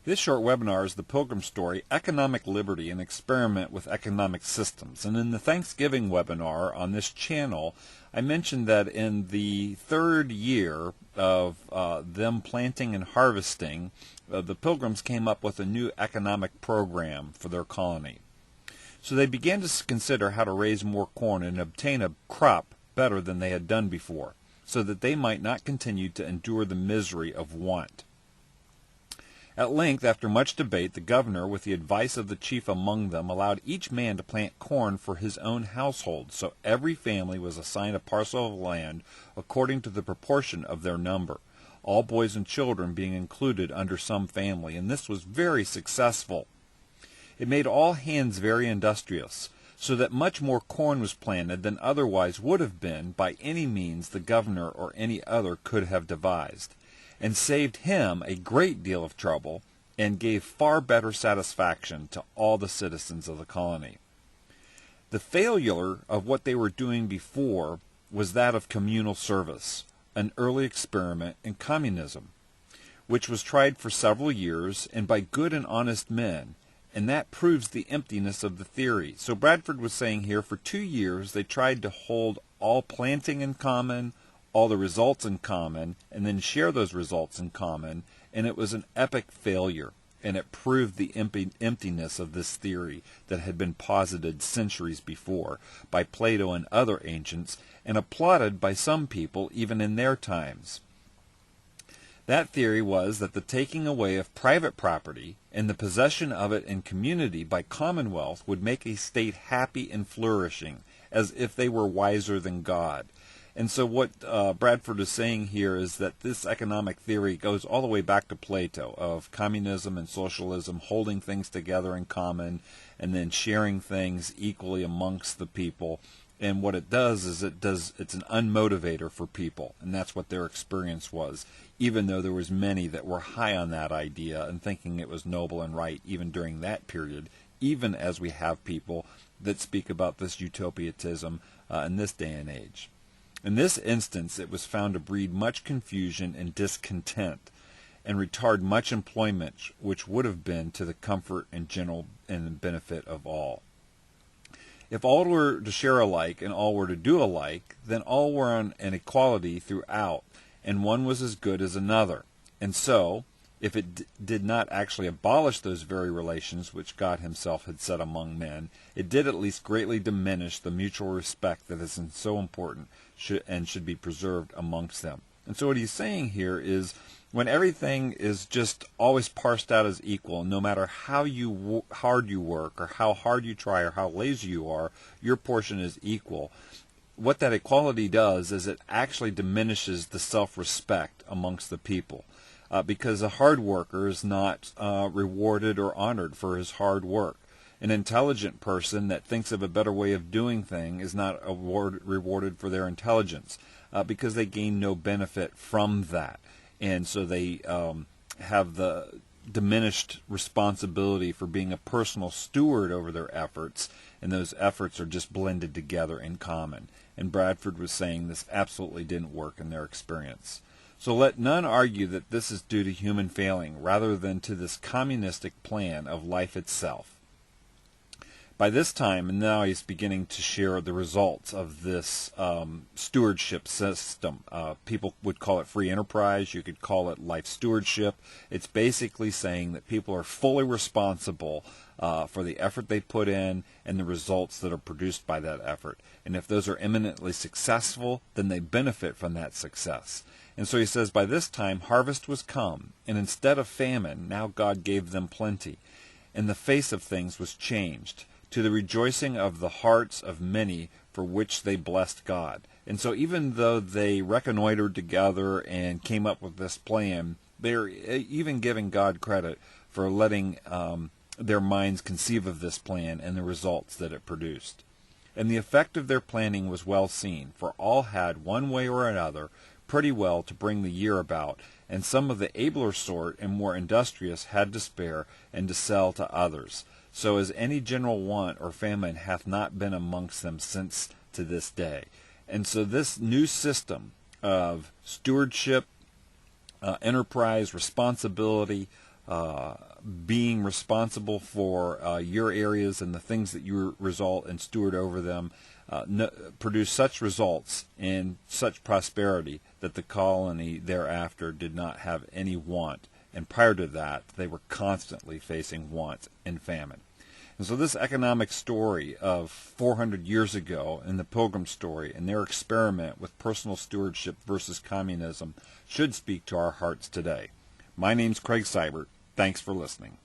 This short webinar is the Pilgrim story, Economic Liberty, an Experiment with Economic Systems. And in the Thanksgiving webinar on this channel, I mentioned that in the third year of them planting and harvesting, the Pilgrims came up with a new economic program for their colony. So they began to consider how to raise more corn and obtain a crop better than they had done before, so that they might not continue to endure the misery of want. At length, after much debate, the governor, with the advice of the chief among them, allowed each man to plant corn for his own household, so every family was assigned a parcel of land according to the proportion of their number, all boys and children being included under some family, and this was very successful. It made all hands very industrious, so that much more corn was planted than otherwise would have been by any means the governor or any other could have devised, and saved him a great deal of trouble, and gave far better satisfaction to all the citizens of the colony. The failure of what they were doing before was that of communal service, an early experiment in communism, which was tried for several years and by good and honest men, and that proves the emptiness of the theory. So Bradford was saying here, for 2 years they tried to hold all planting in common, all the results in common, and then share those results in common, and it was an epic failure, and it proved the emptiness of this theory that had been posited centuries before by Plato and other ancients, and applauded by some people even in their times. That theory was that the taking away of private property and the possession of it in community by commonwealth would make a state happy and flourishing, as if they were wiser than God. And so what Bradford is saying here is that this economic theory goes all the way back to Plato, of communism and socialism, holding things together in common and then sharing things equally amongst the people. And what it does is it's an unmotivator for people, and that's what their experience was, even though there was many that were high on that idea and thinking it was noble and right even during that period, even as we have people that speak about this utopianism in this day and age. In this instance, it was found to breed much confusion and discontent, and retard much employment, which would have been to the comfort and general and benefit of all. If all were to share alike and all were to do alike, then all were on an equality throughout, and one was as good as another. And so, if it did not actually abolish those very relations which God himself had set among men, it did at least greatly diminish the mutual respect that is so important and should be preserved amongst them. And so what he's saying here is, when everything is just always parsed out as equal, no matter how hard you work or how hard you try or how lazy you are, your portion is equal. What that equality does is it actually diminishes the self-respect amongst the people. Because a hard worker is not rewarded or honored for his hard work. An intelligent person that thinks of a better way of doing things is not rewarded for their intelligence, because they gain no benefit from that. And so they have the diminished responsibility for being a personal steward over their efforts, and those efforts are just blended together in common. And Bradford was saying this absolutely didn't work in their experience. So let none argue that this is due to human failing, rather than to this communistic plan of life itself. By this time, and now he's beginning to share the results of this stewardship system. People would call it free enterprise. You could call it life stewardship. It's basically saying that people are fully responsible for the effort they put in and the results that are produced by that effort. And if those are eminently successful, then they benefit from that success. And so he says, by this time harvest was come, and instead of famine, now God gave them plenty, and the face of things was changed, to the rejoicing of the hearts of many, for which they blessed God. And so even though they reconnoitered together and came up with this plan, they're even giving God credit for letting their minds conceive of this plan and the results that it produced. And the effect of their planning was well seen, for all had, one way or another, pretty well to bring the year about, and some of the abler sort and more industrious had to spare and to sell to others, so as any general want or famine hath not been amongst them since to this day. And so this new system of stewardship, enterprise, responsibility, being responsible for your areas and the things that you result and steward over them, produce such results and such prosperity that the colony thereafter did not have any want. And prior to that, they were constantly facing want and famine. And so this economic story of 400 years ago in the Pilgrim story and their experiment with personal stewardship versus communism should speak to our hearts today. My name's Craig Seibert. Thanks for listening.